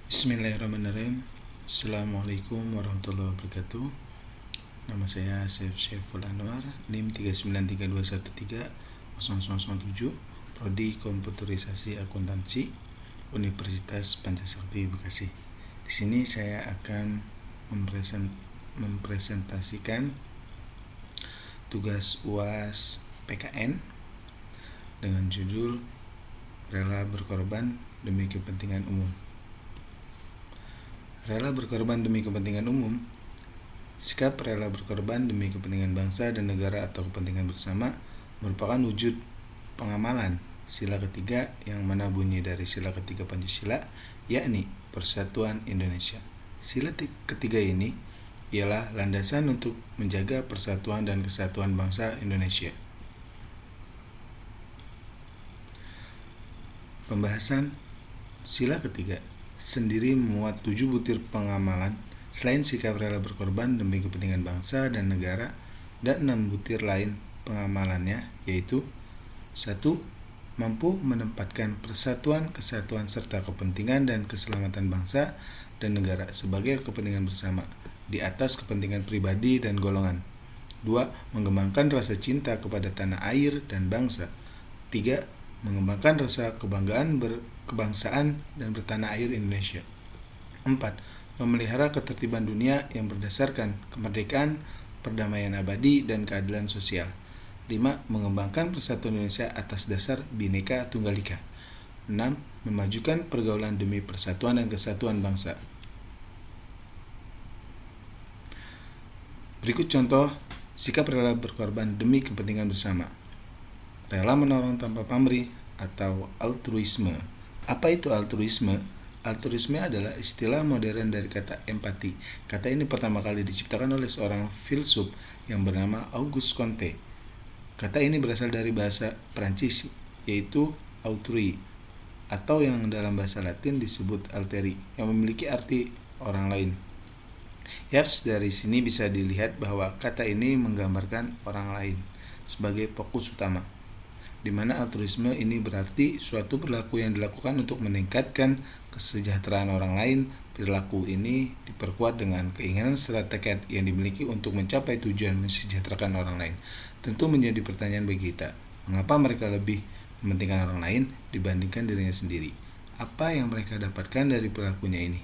Bismillahirrahmanirrahim. Assalamualaikum warahmatullahi wabarakatuh. Nama saya Saiful Anwar, NIM 39321300007, Prodi Komputerisasi Akuntansi, Universitas Pancasakti Bekasi. Di sini saya akan mempresentasikan tugas UAS PKN dengan judul Rela Berkorban Demi Kepentingan Umum. Rela berkorban demi kepentingan umum. Sikap rela berkorban demi kepentingan bangsa dan negara atau kepentingan bersama merupakan wujud pengamalan sila ketiga yang mana bunyi dari sila ketiga Pancasila, yakni Persatuan Indonesia. Sila ketiga ini ialah landasan untuk menjaga persatuan dan kesatuan bangsa Indonesia. Pembahasan sila ketiga sendiri memuat 7 butir pengamalan selain sikap rela berkorban demi kepentingan bangsa dan negara, dan 6 butir lain pengamalannya, yaitu 1. Mampu menempatkan persatuan, kesatuan, serta kepentingan dan keselamatan bangsa dan negara sebagai kepentingan bersama di atas kepentingan pribadi dan golongan. 2. Mengembangkan rasa cinta kepada tanah air dan bangsa. 3. Mengembangkan rasa kebanggaan kebangsaan dan bertanah air Indonesia. 4. Memelihara ketertiban dunia yang berdasarkan kemerdekaan, perdamaian abadi, dan keadilan sosial. 5. Mengembangkan persatuan Indonesia atas dasar Bhinneka Tunggal Ika. 6. Memajukan pergaulan demi persatuan dan kesatuan bangsa. Berikut contoh sikap rela berkorban demi kepentingan bersama. Rela menolong tanpa pamrih atau altruisme. Apa itu altruisme? Altruisme adalah istilah modern dari kata empati. Kata ini pertama kali diciptakan oleh seorang filsuf yang bernama Auguste Comte. Kata ini berasal dari bahasa Prancis, yaitu autrui, atau yang dalam bahasa Latin disebut alteri, yang memiliki arti orang lain. Yaps, dari sini bisa dilihat bahwa kata ini menggambarkan orang lain sebagai fokus utama, di mana altruisme ini berarti suatu perilaku yang dilakukan untuk meningkatkan kesejahteraan orang lain. Perilaku ini diperkuat dengan keinginan serta tekad yang dimiliki untuk mencapai tujuan mensejahterakan orang lain. Tentu menjadi pertanyaan bagi kita, mengapa mereka lebih mementingkan orang lain dibandingkan dirinya sendiri? Apa yang mereka dapatkan dari perilakunya ini?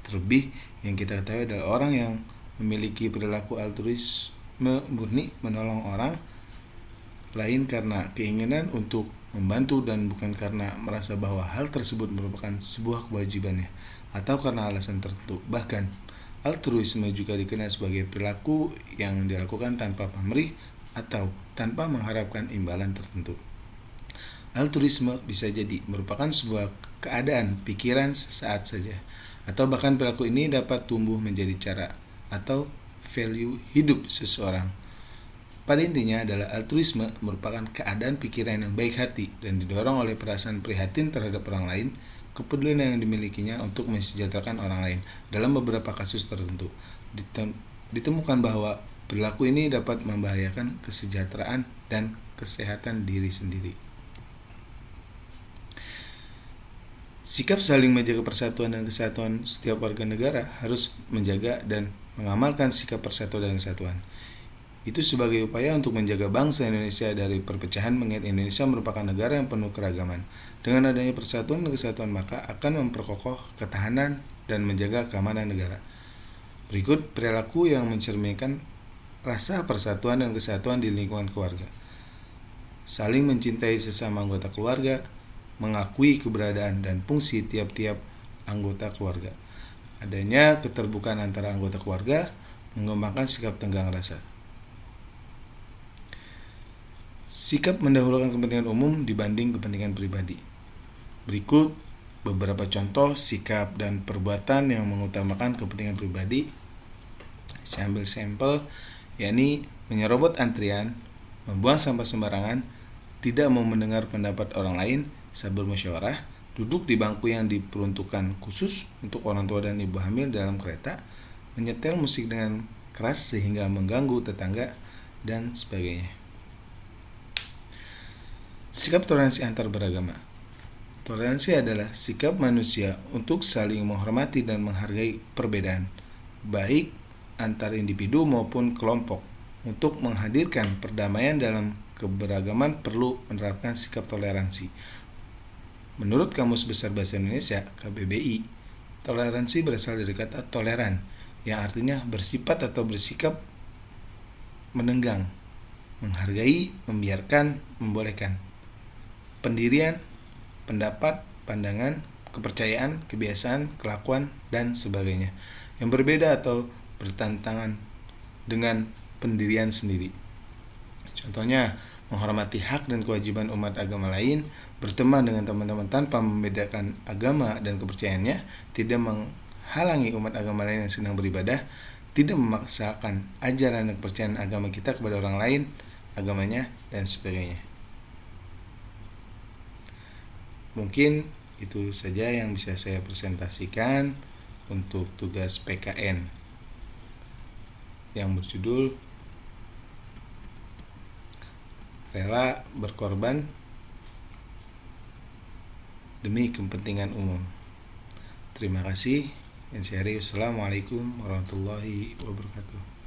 Terlebih, yang kita ketahui adalah orang yang memiliki perilaku altruisme murni menolong orang lain karena keinginan untuk membantu dan bukan karena merasa bahwa hal tersebut merupakan sebuah kewajibannya atau karena alasan tertentu. Bahkan, altruisme juga dikenal sebagai perilaku yang dilakukan tanpa pamrih atau tanpa mengharapkan imbalan tertentu. Altruisme bisa jadi merupakan sebuah keadaan pikiran sesaat saja, atau bahkan perilaku ini dapat tumbuh menjadi cara atau value hidup seseorang. Pada intinya adalah altruisme merupakan keadaan pikiran yang baik hati dan didorong oleh perasaan prihatin terhadap orang lain, kepedulian yang dimilikinya untuk mensejahterakan orang lain. Dalam beberapa kasus tertentu, ditemukan bahwa perilaku ini dapat membahayakan kesejahteraan dan kesehatan diri sendiri. Sikap saling menjaga persatuan dan kesatuan setiap warga negara harus menjaga dan mengamalkan sikap persatuan dan kesatuan. Itu sebagai upaya untuk menjaga bangsa Indonesia dari perpecahan, mengingat Indonesia merupakan negara yang penuh keragaman. Dengan adanya persatuan dan kesatuan, maka akan memperkokoh ketahanan dan menjaga keamanan negara. Berikut perilaku yang mencerminkan rasa persatuan dan kesatuan di lingkungan keluarga. Saling mencintai sesama anggota keluarga, mengakui keberadaan dan fungsi tiap-tiap anggota keluarga. Adanya keterbukaan antara anggota keluarga, mengembangkan sikap tenggang rasa. Sikap mendahulukan kepentingan umum dibanding kepentingan pribadi. Berikut beberapa contoh sikap dan perbuatan yang mengutamakan kepentingan pribadi. Saya ambil sampel, yakni menyerobot antrian, membuang sampah sembarangan, tidak mau mendengar pendapat orang lain saat bermusyawarah, duduk di bangku yang diperuntukkan khusus untuk orang tua dan ibu hamil dalam kereta, menyetel musik dengan keras sehingga mengganggu tetangga, dan sebagainya. Sikap toleransi antar beragama. Toleransi adalah sikap manusia untuk saling menghormati dan menghargai perbedaan, baik antar individu maupun kelompok. Untuk menghadirkan perdamaian dalam keberagaman perlu menerapkan sikap toleransi. Menurut Kamus Besar Bahasa Indonesia (KBBI), toleransi berasal dari kata toleran, yang artinya bersifat atau bersikap menenggang, menghargai, membiarkan, membolehkan. Pendirian, pendapat, pandangan, kepercayaan, kebiasaan, kelakuan, dan sebagainya yang berbeda atau bertentangan dengan pendirian sendiri. Contohnya, menghormati hak dan kewajiban umat agama lain, berteman dengan teman-teman tanpa membedakan agama dan kepercayaannya, tidak menghalangi umat agama lain yang sedang beribadah, tidak memaksakan ajaran dan kepercayaan agama kita kepada orang lain, agamanya, dan sebagainya. Mungkin itu saja yang bisa saya presentasikan untuk tugas PKN yang berjudul Rela Berkorban Demi Kepentingan Umum. Terima kasih. Assalamualaikum warahmatullahi wabarakatuh.